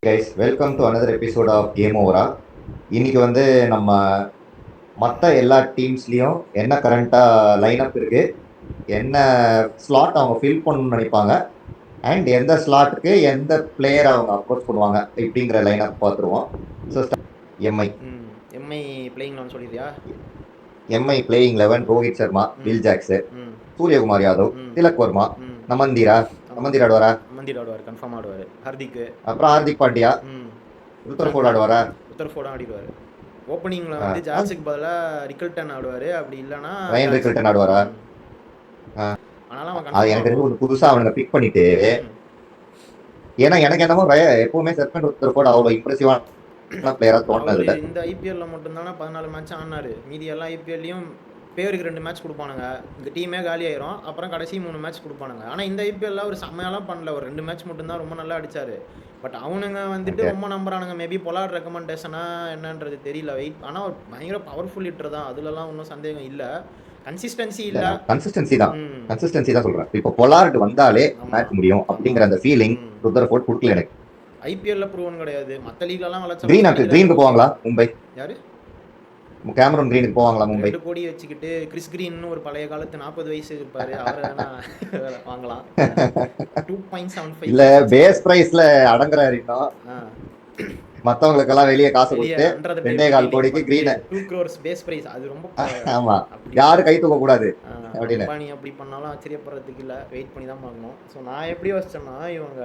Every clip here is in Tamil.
Guys, welcome to another episode of game ஓவரா. இன்னைக்கு வந்து நம்ம மற்ற எல்லா டீம்ஸ்லேயும் என்ன கரண்ட்டாக லைனப் இருக்கு, என்ன ஸ்லாட் அவங்க ஃபில் பண்ணணும்னு நினைப்பாங்க, அண்ட் எந்த ஸ்லாட்டுக்கு எந்த பிளேயர் அவங்க அப்ரோச் பண்ணுவாங்க இப்படிங்கிற லைனப் பார்த்துருவோம். ஸோ எம்ஐ எம்ஐ பிளேயிங் நான் சொல்லிடுறியா? MI playing 11 Rohit Sharma, Will Jacks, Suryakumar Yadav, Tilak Varma, நமந்தீரா ஆடுவாரா? நமந்தீர் ஆடுவார், கன்ஃபார்ம் ஆடுவார். ஹார்திக், அப்புறம் ஹார்திக் பாண்டியா, ருத்தர்ஃபோர்ட் ஆடுவாரா? ருத்தர்ஃபோர்ட் ஆடிடுவார். ஓப்பனிங்ல வந்து ஜார்ஜுக்கு பதிலாக ரிக்கல்டன் ஆடுவார். அப்படி இல்லைன்னா ரயன் ரிக்கல்டன் ஆடுவாரா? அது எனக்கு தெரிஞ்சு ஒரு புதுசா அவனுங்க பிக் பண்ணிட்டு, ஏன்னா எனக்கு என்னமோ எப்பவுமே செர்பென்ட் ருத்தர்ஃபோர்ட் அவ்வளோ இம்ப்ரெசிவான பிளேயரா தோணுது இல்லை. இந்த ஐபிஎல்ல மட்டும்தானே 14 மேட்ச் ஆனாரு. மீதி எல்லா ஐபிஎல்லையும் பேருக்கு 2 மேட்ச் கொடுப்பானுங்க. இந்த டீமே காலி ஆயிரும். அப்புறம் கடைசி 3 மேட்ச் கொடுப்பானுங்க. ஆனால் இந்த ஐபிஎல்ல ஒரு செம்மையெல்லாம் பண்ணல. ஒரு 2 மேட்ச் மட்டும்தான் ரொம்ப நல்லா அடிச்சாரு. பட் அவனுங்க வந்துட்டு ரொம்ப நம்புறானுங்க. மேபி பொலார்ட் ரெக்கமெண்டேஷனா என்னன்றது தெரியல. வெயிட், ஆனால் ஒரு பயங்கர பவர்ஃபுல் ஹிட்டர் தான், அதுலலாம் ஒன்றும் சந்தேகம் இல்லை. கன்சிஸ்டன்சி இல்ல, கன்சிஸ்டன்சி தான் சொல்றேன். இப்போ பொலார்ட் வந்தாலே மேட்ச் முடியும் அப்படிங்கிற அந்த ஃபீலிங் ருத்தர்ஃபோர்ட் கொடுக்கல எனக்கு. ஐபிஎல்ல ப்ரூவன் கிடையாது. மற்ற லீக்லலாம் வளர்ச்சி. கிரீனுக்கு போவாங்களா மும்பை? யாரு? கேமரூன் கிரீனுக்கு போவாங்களா மும்பை? 2 கோடி வச்சுக்கிட்டு கிறிஸ் கிரீன் ஒரு பழைய காலத்து 40 வயசு இருப்பாரு, அவரை வாங்கலாம். 2.75 இல்ல பேஸ் பிரைஸ்ல அடங்குறாரு. இன்னும் மத்தவங்களுக்கெல்லாம் வெளியே காசு கொடுத்து 2.25 கோடிக்கு கிரீன் 2 crores பேஸ் பிரைஸ். அது ரொம்ப ஆமா, யாரும் கை தூக்க கூடாது அப்படின்னு நீ அப்படி பண்ணாலும் ஆச்சரியப்படுறதுக்கு இல்லை. வெயிட் பண்ணி தான் பார்க்கணும். ஸோ நான் எப்படி யோசிச்சேன்னா, இவங்க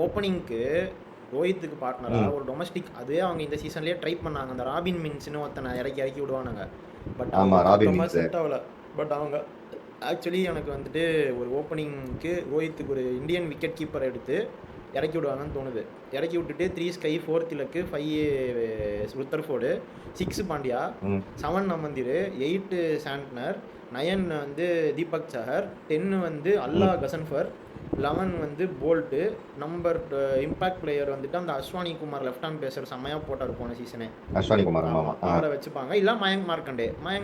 ஓப்பனிங்க்கு ரோஹித்துக்கு பார்ட்னரா ஒரு டொமஸ்டிக், அதுவே அவங்க இந்த சீசன்லேயே ட்ரை பண்ணாங்க. அந்த ராபின் மின்ஸ்னு ஒருத்தனை இறக்கி விடுவானுங்க. பட் அவங்க செட் ஆகல. பட் அவங்க ஆக்சுவலி எனக்கு வந்துட்டு ஒரு ஓப்பனிங்க்கு ரோஹித்துக்கு ஒரு இந்தியன் விக்கெட் கீப்பரை எடுத்து இறக்கி விடுவாங்கன்னு தோணுது. இறக்கி விட்டுட்டு 3 ஸ்கை, 4 திலக்கு, 5 ருத்தர்ஃபோர்டு, 6 பாண்டியா, 7 நமந்தீர், 8 சாண்ட்னர், 9 வந்து தீபக் சஹர், 10 வந்து அல்லா கசன்ஃபர், 11 வந்து போல்ட்டு, நம்பர் இம்பாக்ட் பிளேயர் வந்துட்டு அந்த Ashwani Kumar left hand pacer செம்மையாக போட்டார் போன சீசனே. அஸ்வானி குமார் அவரை வச்சுப்பாங்க. இல்லை மயங்க்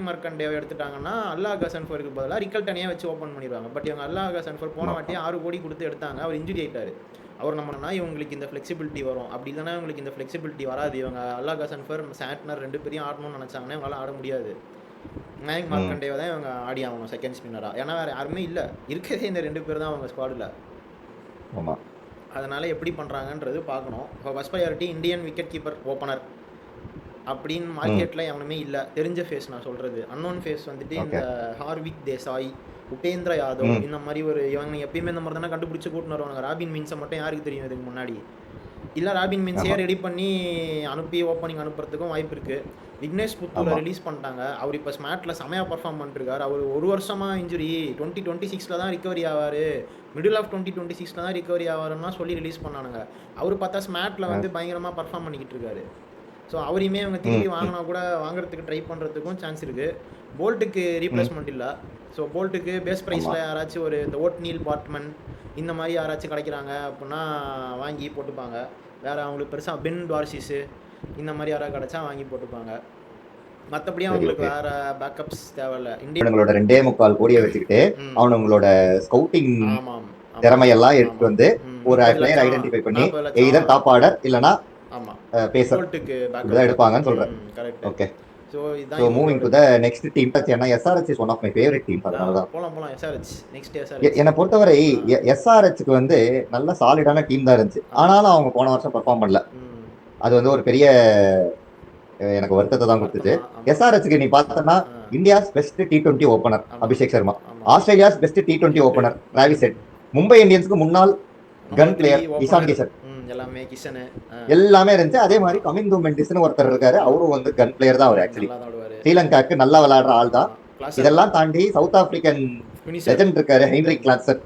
மார்க்கண்டேவை எடுத்துட்டாங்கன்னா அல்லா கசன்ஃபருக்கு பதிலாக ரிக்கல்டனையே வச்சு ஓப்பன் பண்ணிடுவாங்க. பட் இவங்க அல்லா கசன்ஃபர் போன வாட்டி 6 கோடி கொடுத்து எடுத்தாங்க. அவர் இன்ஜுரி ஆகிட்டார். அவர் நம்மனா இவங்களுக்கு இந்த ஃப்ளெக்சிபிலிட்டி வரும். அப்படி இல்லைன்னா இவங்களுக்கு இந்த ஃப்ளெக்சிபிலிட்டி வராது. இவங்க அல்லா கசன்ஃபர், சாண்ட்னர் 2 பேரையும் ஆடணும்னு நினச்சாங்கன்னா இவங்களால ஆட முடியாது. மயங்க் மார்க்கண்டேவை தான் இவங்க ஆடி ஆகணும் செகண்ட் ஸ்பின்னராக. ஏன்னா வேறு யாருமே இல்லை, இருக்கிறதே இந்த 2 பேர் தான் அவங்க ஸ்குவாடில். ஆமாம், அதனால் எப்படி பண்ணுறாங்கன்றது பார்க்கணும். இப்போ first priority Indian wicket keeper opener அப்படின்னு மார்க்கெட்டில் எவனுமே இல்லை. தெரிஞ்ச ஃபேஸ் நான் சொல்கிறது. அன்னோன் ஃபேஸ் வந்துட்டு இந்த ஹார்விக் தேசாய், உபேந்திர யாதவ், இந்த மாதிரி ஒரு இவங்க எப்பயுமே இந்த மாதிரி தானே கண்டுபிடிச்சி கூட்டின்னு வருவாங்க. ராபின் மின்ஸை மட்டும் யாருக்கு தெரியும் இதுக்கு முன்னாடி? இல்லை ராபின் மின்ஸையே ரெடி பண்ணி அனுப்பி ஓப்பனிங் அனுப்புறதுக்கும் வாய்ப்பு இருக்குது. விக்னேஷ் புத்தூரை ரிலீஸ் பண்ணிட்டாங்க. அவர் இப்போ ஸ்மார்ட்டில் செமையாக பர்ஃபார்ம் பண்ணிருக்காரு. அவர் ஒரு வருஷமாக இன்ஜுரி, 2026 தான் ரிகவரி ஆவார், மிடில் ஆஃப் 2026 தான் ரிகவரி ஆவாருன்னா சொல்லி ரிலீஸ் பண்ணானுங்க. அவர் பார்த்தா ஸ்மார்ட்டில் வந்து பயங்கரமாக பர்ஃபார்ம் பண்ணிக்கிட்டு இருக்காரு. ஸோ அவரையுமே அவங்க திரும்பி வாங்கினா கூட வாங்குறதுக்கு ட்ரை பண்ணுறதுக்கும் சான்ஸ் இருக்குது. போல்ட்டுக்கு ரீப்ளேஸ்மெண்ட் இல்லை. ஸோ போல்ட்டுக்கு பேஸ் ப்ரைஸில் யாராச்சும் ஒரு இந்த ஓட்நீல் பாட்மன் இந்த மாதிரி யாராச்சும் கிடைக்கிறாங்க அப்படின்னா வாங்கி போட்டுப்பாங்க. வேறு அவங்களுக்கு பெருசாக பென் டார்சிஸு இந்த மாதிரி யாராவது கிடச்சா வாங்கி போட்டுப்பாங்க. மற்றபடி அவங்களுக்கு வேறு பேக்கப்ஸ் தேவையில்லை. இந்தியங்களோட 2.25 கோடியை வச்சுக்கிட்டு அவனுங்களோட ஸ்கவுட்டிங் திறமையெல்லாம் எடுத்து வந்து ஒரு பிளேயர் ஐடென்டிஃபை பண்ணி எய்தர் டாப் ஆர்டர் இல்லைனா பேசர் எடுப்பாங்கன்னு சொல்கிறேன். Correct. Okay. So moving to the next team, ஏன்னா SRH is one of my favorite teams. அதனாலதான் போலாம் SRH. நெக்ஸ்ட் SRH என்னை பொறுத்தவரை SRHக்கு வந்து நல்ல சாலிடான டீம் தான் இருந்துச்சு. ஆனாலும் அவங்க போன வருஷம் பெர்ஃபார்ம் பண்ணல. அது வந்து ஒரு பெரிய எனக்கு வருத்தத்தை தான் கொடுத்துச்சு. SRHக்கு நீ பார்த்தனா India's best T20 opener Abhishek Sharma, Australia's best T20 opener Travis Head, Mumbai இந்தியன்ஸ்க்கு முன்னாள் கன் பிளேயர் இசான் கிஷன், எல்லாமே இருந்துச்சு. அதே மாதிரி கமிந்து மெண்டிஸ்னு ஒருத்தர் இருக்காரு, அவரும் வந்து கன் பிளேயர் தான். அவர் ஆக்சுவலி ஸ்ரீலங்காக்கு நல்லா விளையாடுற ஆள் தான். இதெல்லாம் தாண்டி சவுத் ஆப்பிரிக்கன் லெஜெண்ட் இருக்காரு ஹென்ரிக் கிளாசன்,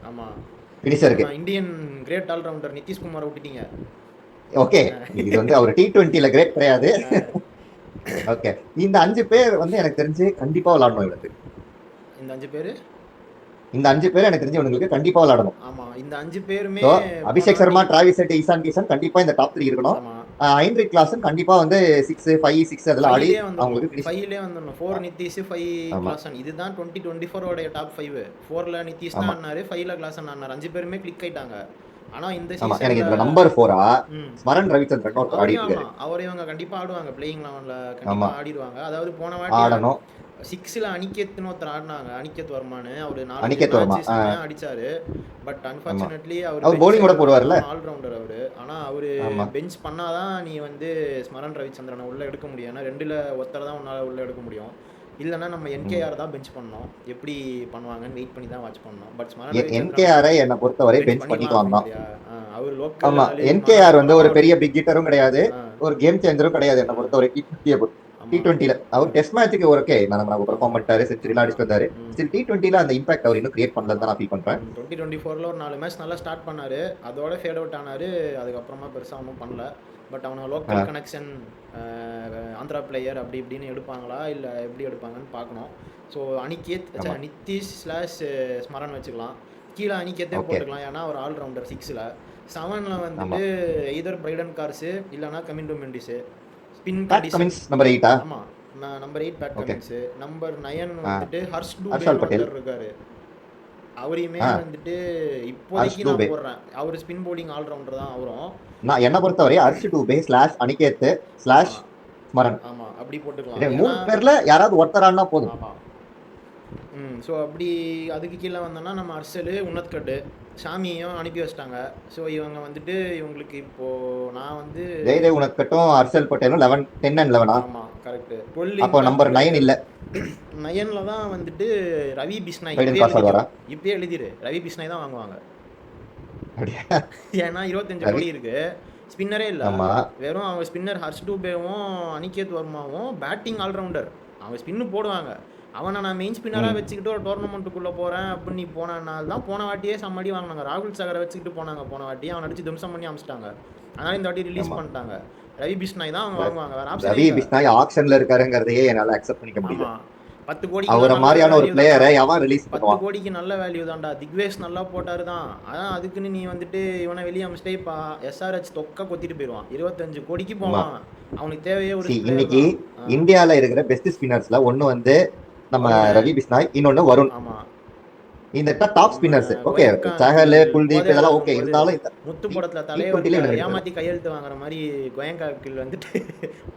பினிஷருக்கு. Indian great all rounder Nitish Kumar விட்டுட்டீங்க. ஓகே, இது வந்து அவர் T20ல கிரேட் கிடையாது. ஓகே, இந்த 5 பேர் வந்து எனக்கு தெரிஞ்சு கண்டிப்பா விளையாடணும். இவனுக்கு இந்த 5 பேர் எனக்கு தெரிஞ்சு இவங்களுக்கு கண்டிப்பா விளையாடணும். ஆமா, இந்த 5 பேருமே அபிஷேக் சர்மா, டிராவிஸ் ஹெட், இசான் கிஷன் கண்டிப்பா இந்த டாப் 3 இருக்கணும். ஹைன்ரிக் கிளாஸன் கண்டிப்பா வந்து 6 5 6 அதெல்லாம் ஆடி ஃபைவ்லேயே வந்துடணும், அவங்களுக்கு finish. ஃபைவ்லேயே வந்துடணும். 4 நிதிஷ் 5 ஆமா கிளாசன். இதுதான் 2024 டாப் 5. 4ல நிதிஷ் தான் ஆமா ஆடினாரு, 5ல கிளாசன் ஆடினார். 5 பேருமே கிளிக் ஆயிட்டாங்க. ஆனால் இந்த ஆமா எனக்கு சீசனில் இதுல நம்பர் 4 ம் ஸ்மரன் ரவிச்சந்திரன் ஒருத்தர் அவரையும் ஆடிட்டு இருக்காரு. ஆமாம் அவரையும் இவங்க கண்டிப்பாக ஆடுவாங்க. பிளேயிங் லெவனில் ஆமா கண்டிப்பாக ஆடிடுவாங்க. அதாவது போன வாட்டி ஆடணும். 6ல் அனிகேத்னு ஒருத்தர் ஆடினாங்க, அனிகேத் வர்மான்னு. அவர் 4-5 அனிகேத் வர்மா மேட்ச் செம்மையாக அடிச்சாரு. பட் ஆமா அன்ஃபார்ச்சுனேட்லி அவர் அவர் பெஞ்ச் bowling கூட போடுவார்ல. ஆகிறதுனால ஆல்ரவுண்டர் அவர். ஆனால் அவர் ஆமா பெஞ்ச் பண்ணாதான் நீ வந்து ஸ்மரன் ரவிச்சந்திரனை உள்ளே எடுக்க முடியும். ஏன்னா 2ல் ஒருத்தர் தான் உன்னால் உள்ளே எடுக்க முடியும். இல்லைன்னா நம்ம ம். என்கேஆர் தான் பெஞ்ச் பண்ணோம். எப்படி பண்ணுவாங்கன்னு வெயிட் பண்ணி தான் வாட்ச் பண்ணோம். பட் ஸ்மரன் ரவிச்சந்திரனை என்கேஆரை என்னை பொறுத்தவரை பெஞ்ச் பெஞ்ச் பண்ணிட்டு பண்ணிடலாம் வந்தான். அப்படிங்கிறியா? அவர் லோக்கல் ஆமா ஆளு, என்கேஆர் வந்து ஒரு மனோஜ் பெரிய பிக் ஹிட்டரும் கிடையாது, ஒரு கேம் சேஞ்சரும் கிடையாது என்னை ஆ பொறுத்தவரை. ஆமாம் T20ல அவர் டெஸ்ட் மேட்சுக்கு ஓகே நம்ம பெர்ஃபார்ம் பண்ணிட்டாரு, செஞ்சுரிலாம் அடிச்சு வந்தாரு. ஸ்டில் T20ல அந்த இம்பாக்ட் அவர் இன்னும் கிரியேட் பண்ணலன்னு தான் நான் ஃபீல் பண்றேன். 2024ல் ஒரு 4 மேட்ச் நல்லா ஸ்டார்ட் பண்ணார். அதோட ஃபேட் அவுட் ஆனார். அதுக்கப்புறமா பெருசாக ஒன்றும் பண்ணல. பட் அவனை லோக்கல் கனெக்ஷன், ஆந்திரா பிளேயர் அப்படி இப்படின்னு எடுப்பாங்களா இல்லை எப்படி எடுப்பாங்கன்னு பார்க்கணும். ஸோ அனிகேத் நிதிஷ் ஸ்லாஷ் ஸ்மரன் வச்சுக்கலாம். கீழே அனிகேத்தே போட்டுக்கலாம், ஏன்னா ஒரு ஆல்ரவுண்டர். 6ல் 7ல் வந்துட்டு எய்தர் பிரைடன் கார்ஸு இல்லைனா Kamindu Mendis. Spin Cummins number 8 ஆமாம், நம்பர் 8 பேட் கமின்ஸு. நம்பர் 9 வந்துட்டு ஹர்ஷ் ஹர்ஷல் டூபே பட்டேல் இருக்காரு. அவரையுமே வந்துட்டு இப்போதைக்கு நான் போடுறேன். அவர் ஸ்பின் போலிங் ஆல்ரவுண்டர் தான் அவரும். நான் என்ன பொறுத்தவரை ஹர்ஷ் டூபே ஸ்லாஷ் அனிகேத் ஸ்லாஷ் ஸ்மரன். ஆமாம் அப்படி போட்டுக்கலாம். 3 பேர்ல யாராவது ஒருத்தர் ஆடினா போதும். ஆமாம். ஸோ அப்படி அதுக்கு கீழே வந்தோன்னா நம்ம அர்சல், உன்னத்கட்டு, சாமியையும் அனுப்பி வச்சிட்டாங்க. ஸோ இவங்க வந்துட்டு இவங்களுக்கு இப்போது நான் வந்து ஜெயதேவ் உனக்கட்டும் ஹர்ஷல் பட்டேலும் 11 10 and 11. ஆமாம் கரெக்டு. 12 அப்போ நம்பர் 9 இல்ல 9ல் தான் வந்துட்டு ரவி பிஷ்னாய். பைடன் காசு வரா இப்பயே எழுதிரு, ரவி பிஷ்னாய் தான் வாங்குவாங்க. அப்படியா? ஏன்னா 25 கோடி இருக்கு, ஸ்பின்னரே இல்லை. ஆமா வெறும் அவங்க ஸ்பின்னர் ஹர்ஷ் டூபேவும் அனிகேத் வர்மாவும் பேட்டிங் ஆல்ரவுண்டர். அவங்க ஸ்பின்னு போடுவாங்க. அவனை நான் மெயின் ஸ்பின்னராக வச்சுக்கிட்டு ஒரு டோர்னமெண்ட்டுக்குள்ளே போகிறேன் அப்படின்னு நீ போனனால தான் போன வாட்டியே சம்மடி வாங்கினாங்க. ராகுல் சகரை வச்சுக்கிட்டு போனாங்க போன வாட்டி, அவனை அடிச்சு தும்சம் பண்ணி அமிச்சிட்டாங்க. அதனால இந்த வாட்டி ரிலீஸ் பண்ணிட்டாங்க. ரவி பிஷ்னாய் தான் அவங்க வாங்குவாங்க, வேற ஆப்ஷன். ரவி பிஷ்னாய் ஆக்ஷன்ல இருக்காருங்கிறதையே என்னால அக்செப்ட் பண்ணிக்க முடியல. 10 கோடி அவரை மாதிரியான ஒரு பிளேயரை எவன் ரிலீஸ் 10 பண்ணுவான்? கோடிக்கு நல்ல வேல்யூ தான்டா. திக்வேஷ் நல்லா போட்டாரு தான். அதான் அதுக்குன்னு நீ வந்துட்டு இவனை வெளியே அமிச்சிட்டே இப்போ SRH தொக்க கொத்திட்டு போயிடுவான். 25 கோடிக்கு போவான். அவனுக்கு தேவையே ஒரு இன்னைக்கு இந்தியால இருக்கிற பெஸ்ட் ஸ்பின்னர்ஸ்ல ஒன்னு வந்து நம்ம ரவி பிஷ்னாய், இன்னொன்னு வருண். ஆமா, இந்த top spinners. Okay Chahal, Kuldeep இதெல்லாம் ஓகே. இருந்தாலும் முத்து படத்துல தலைவர் ஏமாத்தி கையெழுத்து வாங்குற மாதிரி கோயங்காக்கில் வந்துட்டு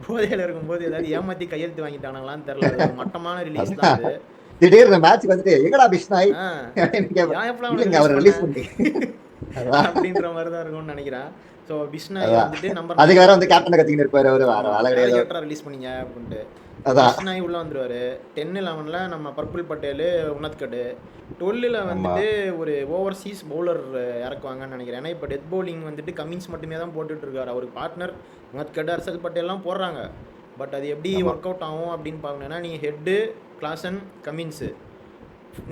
போதையில இருக்கும்போது ஏதாவது ஏமாத்தி கையெழுத்து வாங்கிட்டானுங்களான்னு தெரியல. மட்டமான ரிலீஸ் தான் அது. திடீர்னு மேட்ச் வந்துட்டு எங்கடா பிஷ்னாய் அவர் ரிலீஸ் பண்ணி அப்படின்ற மாதிரி தான் இருக்கும்னு நினைக்கிறேன். ஸோ பிஷ்னாய் வந்துட்டு நம்பர் அதுக்கு வேற வந்து கேப்டன் கத்திக்கிட்டு இருப்பாரு, அவர் வேற வேலை கிடையாது. ரிலீஸ் பண்ணீங்க அப்படின்ட்டு அதான் பிஷ்னாய் உள்ள வந்துருவாரு. 10-11ல் நம்ம பர்பிள் பட்டேல், உன்னத்கட்டு. 12ல் வந்துட்டு ஒரு ஓவர்சீஸ் பவுலர் இறக்குவாங்கன்னு நினைக்கிறேன். ஏன்னா இப்போ டெத் பவுலிங் வந்துட்டு கமின்ஸ் மட்டுமே தான் போட்டுட்டு இருக்காரு. அவருக்கு பார்ட்னர் உன்னத்கட்டு, ஹர்ஷல் பட்டேல்லாம் போடுறாங்க. பட் அது எப்படி ஒர்க் அவுட் ஆகும் அப்படின்னு பார்க்கணுன்னா, நீ ஹெட்டு கிளாசன் கமின்ஸு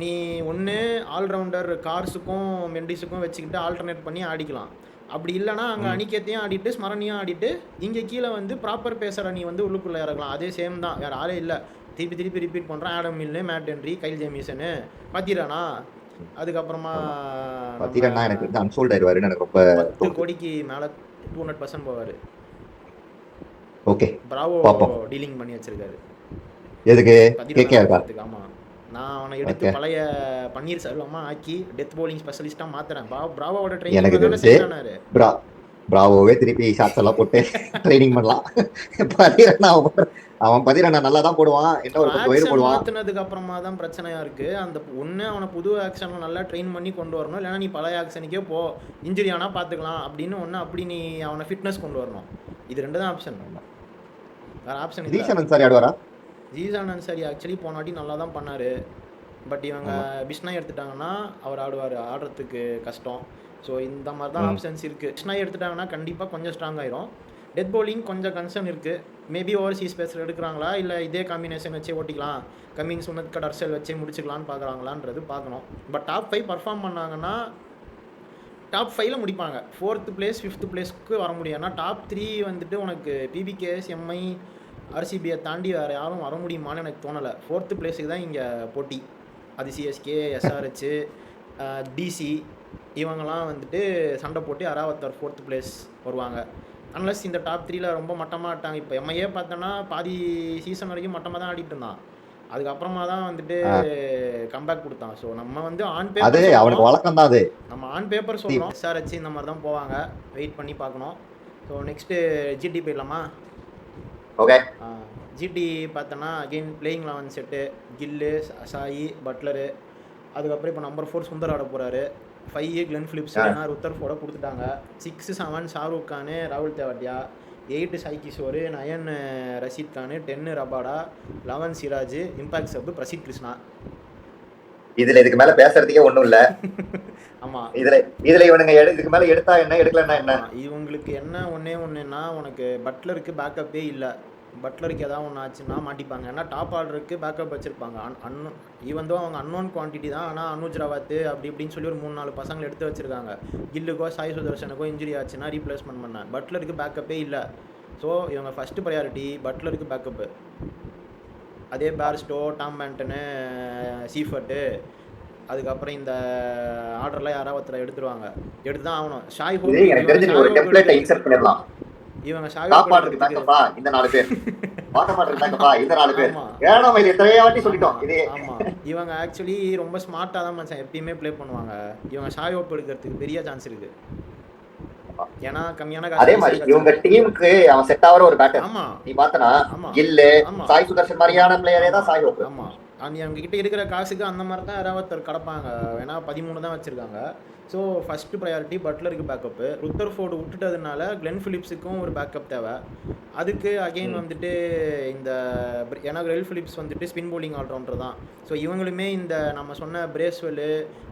நீ ஒன்று ஆல்ரவுண்டர் கார்ஸுக்கும் மெண்டிஸுக்கும் வச்சுக்கிட்டு ஆல்டர்னேட் பண்ணி ஆடிக்கலாம். அப்படி இல்லைனா அங்கே அனிகேத்தையும் ஆடிட்டு ஸ்மரணியும் ஆடிட்டு இங்கே கீழே வந்து ப்ராப்பர் பேசுகிற நீ வந்து உள்ளுக்குள்ளே இறக்கலாம். அதே சேம் தான், வேறு ஆளே இல்லை. திருப்பி ரிப்பீட் பண்ணுறேன். Adam Milne, Matt Henry, Kyle Jamieson, Pathirana. அதுக்கப்புறமா பத்திரன்னா எனக்கு வந்து அன்சோல்ட் ஆயிடுவாருன்னு எனக்கு ரொம்ப 10 கோடிக்கு மேலே 200% போவார். ஓகே பிராவோ பாப்போம். டீலிங் பண்ணி வச்சிருக்காரு. எதுக்கு கேகேஆர்? ஆமாம், நான் அவனை எடுத்து பழைய பன்னீர் செல்வமா ஆக்கி டெத் பவுலிங் ஸ்பெஷலிஸ்ட்டாக மாற்றுறேன். பிராவோட எனக்கு ட்ரைனிங் பிராவோவே திருப்பி ஷாட்ஸ் எல்லாம் போட்டு ட்ரைனிங் பண்ணலாம். அவன் பதிரண்ணா நல்லா தான் போடுவான், என்ன ஒரு 10 வயது போடுவான். மாற்றினதுக்கு அப்புறமா தான் பிரச்சனையா இருக்கு. அந்த ஒன்று அவனை புது ஆக்ஷனில் நல்லா ட்ரெயின் பண்ணி கொண்டு வரணும். இல்லைனா நீ பழைய ஆக்ஷனுக்கே போ, இன்ஜுரி ஆனால் பார்த்துக்கலாம் அப்படின்னு ஒன்று. அப்படி நீ அவனை ஃபிட்னஸ் கொண்டு வரணும். இது 2 தான் ஆப்ஷன், வேறு ஆப்ஷன். ஜீஷன் அன்சாரி ஆடுவாரா? ஜீஷன் அன்சாரி ஆக்சுவலி போன வாட்டி நல்லா தான் பண்ணார். பட் இவங்க பிஷ்னாய் எடுத்துட்டாங்கன்னா அவர் ஆடுறதுக்கு கஷ்டம். ஸோ இந்த மாதிரி தான் ஆப்ஷன்ஸ் இருக்குது. பிஷ்னாய் எடுத்துட்டாங்கன்னா கண்டிப்பாக கொஞ்சம் ஸ்ட்ராங் ஆயிரும். டெத் பவுலிங் கொஞ்சம் கன்சர்ன் இருக்குது. மேபி ஓவர்சீஸ் பேஸில் எடுக்கிறாங்களா இல்லை இதே காம்பினேஷன் வச்சே ஓட்டிக்கலாம், கம்மிங்ஸ் உன்னத்கட் ஹர்ஷல் வச்சே முடிச்சுக்கலான்னு பார்க்குறாங்களான்றது பார்க்கணும். பட் டாப் 5 பர்ஃபார்ம் பண்ணாங்கன்னா டாப் 5ல் முடிப்பாங்க. 4th பிளேஸ் 5th பிளேஸ்க்கு வர முடியும். ஏன்னா டாப் 3 வந்துட்டு உனக்கு PBKS, MI, RCBயை தாண்டி வேறு யாரும் வர முடியுமான்னு எனக்கு தோணலை. 4th பிளேஸுக்கு தான் இங்கே போட்டி. அது CSK, SRH, DC இவங்கெல்லாம் வந்துட்டு சண்டை போட்டு யாராவது 4th பிளேஸ் வருவாங்க. அன்லஸ் இந்த டாப் 3ல ரொம்ப மட்டமாக ஆட்டாங்க. இப்போ எம்ஐஏ பார்த்தோன்னா பாதி சீசன் வரைக்கும் மட்டமாக தான் ஆடிட்டு இருந்தான். அதுக்கப்புறமா தான் வந்துட்டு கம்பேக் கொடுத்தான். ஸோ நம்ம வந்து ஆன் அது பேப்பர் அவனுக்கு வழக்கம் தான் அது. நம்ம ஆன் பேப்பர் சொல்கிறோம், எஸ்ஆர்ஹெச் இந்த மாதிரி தான் போவாங்க, வெயிட் பண்ணி பார்க்கணும். ஸோ நெக்ஸ்ட்டு ஜிடி போயிடலாமா? ஓகே. ஜிடி பார்த்தோன்னா அகெயின் பிளேயிங் 11 செட்டு, கில்லு, சாயி, பட்லரு, அதுக்கப்புறம் இப்போ நம்பர் 4 சுந்தர் ஆட போகிறாரு, 5 கிளென் ஃபிலிப்ஸ், ருத்தர்ஃபோர்ட கொடுத்துட்டாங்க, 6 7 ஷாருக் கான், ராகுல் Tewatia, 8 Sai Kishore, 9 Rashid Khan, 10 Rabada, 11 Siraj, impact sub Prasidh Krishna. இதுல இதுக்கு மேல பேசுறதுக்கே ஒண்ணும் இல்ல. ஆமா, இதுல இவனுங்க இதுக்கு மேல எடுத்தா என்ன, எடுக்கலன்னா என்ன? இவங்களுக்கு என்ன ஒண்ணுன்னா, உனக்கு பட்லருக்கு பேக்கப்பே இல்லை. பட்லருக்கு ஏதாவது ஒன்று ஆச்சுன்னா மாட்டிப்பாங்க. ஏன்னா டாப் ஆர்டருக்கு பேக்கப் வச்சுருப்பாங்க. ஈவன் தோ அவங்க அன்னோன் குவான்டிட்டி தான், ஆனால் அனுஜ் ராவத் அப்படி இப்படின்னு சொல்லி ஒரு 3-4 பசங்களை எடுத்து வச்சுருக்காங்க. கில்லுக்கோ சாய் சுதர்ஷனுக்கோ இன்ஜுரி ஆச்சுன்னா ரீப்ளேஸ்மெண்ட் பண்ண பட்லருக்கு பேக்கப்பே இல்லை. ஸோ இவங்க ஃபஸ்ட்டு ப்ரையாரிட்டி பட்லருக்கு பேக்கப்பு. அதே பேர்ஸ்டோ, டாம் பேண்டனு, சீஃபர்ட்டு, அதுக்கப்புறம் இந்த ஆர்டர்லாம் யாராவது ஒருத்தரை எடுத்துருவாங்க, எடுத்து தான் ஆகணும். ஷாய் ஹோப் இவங்க சாப்பாட்டுக்கு தாங்கப்பா இந்த 4 பேர், வாட்டமாட்டுக்கு தாங்கப்பா இந்த 4 பேர். ஏன்னா இது எத்தனை வாட்டி சொல்லிட்டோம் இது. ஆமா, இவங்க ஆக்சுவலி ரொம்ப ஸ்மார்ட்டா தான் மச்சான் எப்பயுமே ப்ளே பண்ணுவாங்க. இவங்க ஷாய் ஹோப் எடுக்கிறதுக்கு பெரிய சான்ஸ் இருக்கு. ஏன்னா கம்மியான காசு. அதே மாதிரி இவங்க டீமுக்கு அவன் செட் ஆவற ஒரு பேட்டர். ஆமா, நீ பார்த்தனா கில்லு, சாய் சுதர்ஷன் மாதிரியான பிளேயரே தான் ஷாய் ஹோப். ஆமா, அவங்க கிட்ட இருக்கிற காசுக்கு அந்த மாதிரி தான் யாராவது ஒருத்தர் கிடப்பாங்க. ஏன்னா 13 தான் வச்சிருக்காங்க. ஸோ ஃபஸ்ட்டு ப்ரையாரிட்டி பட்லருக்கு பேக்கப்பு. ருத்தர்ஃபோர்டு விட்டுட்டதுனால கிளென் ஃபிலிப்ஸுக்கும் ஒரு பேக்கப் தேவை. அதுக்கு அகெயின் வந்துட்டு இந்த ஏன்னா கிளென் ஃபிலிப்ஸ் வந்துட்டு ஸ்பின் போலிங் ஆல்ரவுண்டர் தான். ஸோ இவங்களுமே இந்த நம்ம சொன்ன பிரேஸ்வெல்,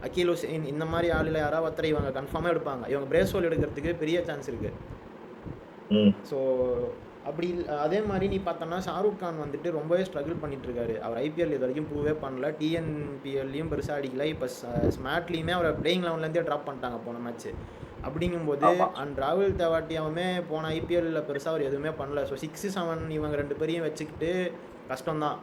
அகில் ஹுசைன் இந்த மாதிரி ஆளில் யாராவது ஒருத்தரை இவங்க கன்ஃபார்மாக எடுப்பாங்க. இவங்க பிரேஸ்வெல் எடுக்கிறதுக்கு பெரிய சான்ஸ் இருக்குது. ஸோ அப்படி அதே மாதிரி நீ பார்த்தோன்னா ஷாருக் கான் வந்துட்டு ரொம்பவே ஸ்ட்ரகிள் பண்ணிட்டு இருக்காரு. அவர் ஐபிஎல் இது வரைக்கும் ப்ரூவே பண்ணல, டிஎன்பிஎல்லையும் பெருசாக அடிக்கல, இப்போ ஸ்மார்ட்லேயுமே அவரை பிளேயிங் லெவன்லேருந்தே ட்ராப் பண்ணிட்டாங்க போன மேட்ச்சு. அப்படிங்கும்போது அண்ட் ராகுல் தேவாட்டியாவுமே போன ஐபிஎல்லில் பெருசாக அவர் எதுவுமே பண்ணல. ஸோ 6 7 இவங்க 2 பேரையும் வச்சுக்கிட்டு கஷ்டம்தான்.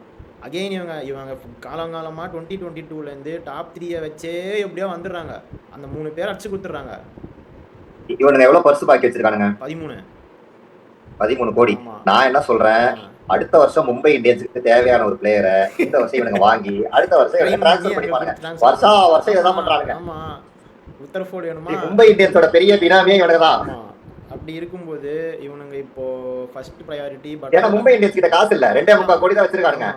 அகெயின் இவங்க காலங்காலமாக 2022லேருந்து டாப் 3 வச்சே எப்படியோ வந்துடுறாங்க. அந்த 3 பேர் அடிச்சு கொடுத்துட்றாங்க. இவனுங்க எவ்வளோ பர்ஸ் பாக்கி வச்சிருக்கானுங்க? 13 கோடி. நான் என்ன சொல்றேன், அடுத்த வருஷம் மும்பை இந்தியன்ஸுக்கு தேவையான ஒரு பிளேயரை இந்த வருஷம் இவனுங்க வாங்கி அடுத்த வருஷம் இவனுங்க ட்ரான்ஸ்ஃபர் பண்ணிப்பாங்க. வருஷம் இதான் பண்றாங்க. ஆமா, உத்தரஃபோர்டு வேணுமா? மும்பை இந்தியன்ஸோட பெரிய பினாமியே இவனுங்க தான். அப்படி இருக்கும்போது இவனுங்க இப்போ ஃபர்ஸ்ட் ப்ரையாரிட்டி ஏன்னா மும்பை இந்தியன்ஸ் கிட்ட காசு இல்ல, 2.25 கோடி தான் வச்சிருக்கானுங்க.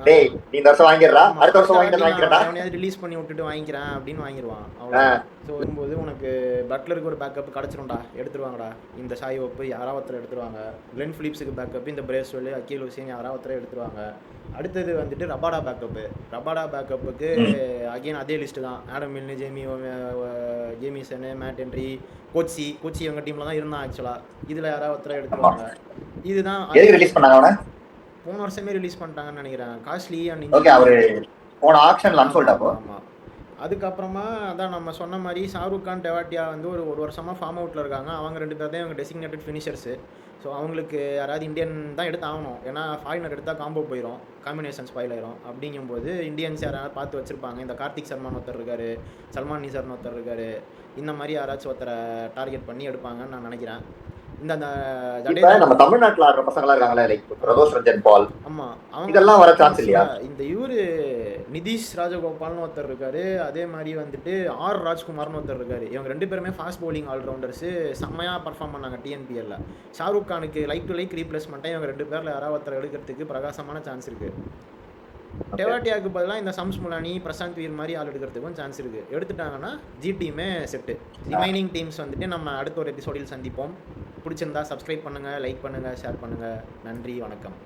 டேய் நீ இந்த வருஷம் வாங்கிடுறா, அடுத்த வருஷம் வாங்கிக்கிறா, அவனையாவது ரிலீஸ் பண்ணி விட்டுட்டு வாங்கிக்கிறேன் அப்படின்னு வாங்கிடுவான். அவ்வளோ. ஸோ வரும்போது உனக்கு பட்லருக்கு ஒரு பேக்கப் கிடச்சிரும்டா, எடுத்துருவாங்கடா. இந்த ஷாய் ஹோப் யாராவது ஒருத்தர் எடுத்துருவாங்க. கிளென் ஃபிலிப்ஸுக்கு பேக்கப் இந்த பிரேஸ்வெல், அகில் ஹுசைன் யாராவது ஒருத்தர் எடுத்துருவாங்க. அடுத்தது வந்துட்டு ரபாடா பேக்கப்புக்கு அகெயின் அதே லிஸ்ட்டு தான். ஆடம் மில்னு, ஜேமிசனு, மேட் ஹென்ரி, கோச்சி இவங்க டீமில் தான் இருந்தான் ஆக்சுவலாக. இதில் யாராவது ஒருத்தர் எடுத்துருவாங்க. இதுதான் ரிலீஸ் பண்ணாங்க. போன வருஷமே ரிலீஸ் பண்ணிட்டாங்கன்னு நினைக்கிறேன். காஸ்ட்லி அண்ட் போன ஆக்ஷன்ல அன்சோல்ட் ஆகும். ஆமாம். அதுக்கப்புறமா அதான் நம்ம சொன்ன மாதிரி ஷாருக் கான், டெவாட்டியா வந்து ஒரு வருஷமாக ஃபார்ம் அவுட்டில் இருக்காங்க. அவங்க 2 பேர் தான் இவங்க டெசிக்னேட்டட் ஃபினிஷர்ஸு. ஸோ அவங்களுக்கு யாராவது இந்தியன் தான் எடுத்து ஆகணும். ஏன்னா ஃபாரினர் எடுத்தால் காம்போ போயிடும், காம்பினேஷன் ஸ்பாயில் ஆயிரும். அப்படிங்கும்போது இந்தியன்ஸ் யாராவது பார்த்து வச்சுருப்பாங்க. இந்த கார்த்திக் சர்மான் ஒருத்தர் இருக்கார், சல்மான் நிசார்னு ஒருத்தர் இருக்கார். இந்த மாதிரி யாராச்சும் ஒருத்தரை டார்கெட் பண்ணி எடுப்பாங்கன்னு நான் நினைக்கிறேன். இந்த நம்ம தமிழ்நாட்டுல ஆடுற பசங்களா இருக்காங்களே, லைக் பிரதோஷ் ரஞ்சன் பால். ஆமா, அவங்க இதெல்லாம் வர சான்ஸ் இல்லையா? இந்த இவரு நிதிஷ் ராஜகோபால்னு ஒருத்தர் இருக்காரு. அதே மாதிரி வந்துட்டு ஆர் ராஜ்குமார்னு ஒருத்தர் இருக்காரு. இவங்க 2 பேருமே ஃபாஸ்ட் பவுலிங் ஆல்ரவுண்டர்ஸ், செம்மையா பர்ஃபார்ம் பண்ணாங்க டிஎன்பிஎல்ல. ஷாருக் கானுக்கு லைக் டு லைக் ரீப்ளேஸ்மெண்ட்டாக இவங்க 2 பேர்ல யாராவது ஒருத்தர் எடுக்கிறதுக்கு பிரகாசமான சான்ஸ் இருக்கு. டெவாட்டியாவுக்கு பதிலாக இந்த சம்ஸ் முலானி, பிரசாந்த் வீர் மாதிரி ஆள் எடுக்கிறதுக்கும் சான்ஸ் இருக்குது. எடுத்துட்டாங்கன்னா ஜிடியுமே செட்டு. ரிமைனிங் டீம்ஸ் வந்துட்டு நம்ம அடுத்த ஒரு எபிசோடில் சந்திப்போம். பிடிச்சிருந்தா சப்ஸ்கிரைப் பண்ணுங்கள், லைக் பண்ணுங்கள், ஷேர் பண்ணுங்கள். நன்றி, வணக்கம்.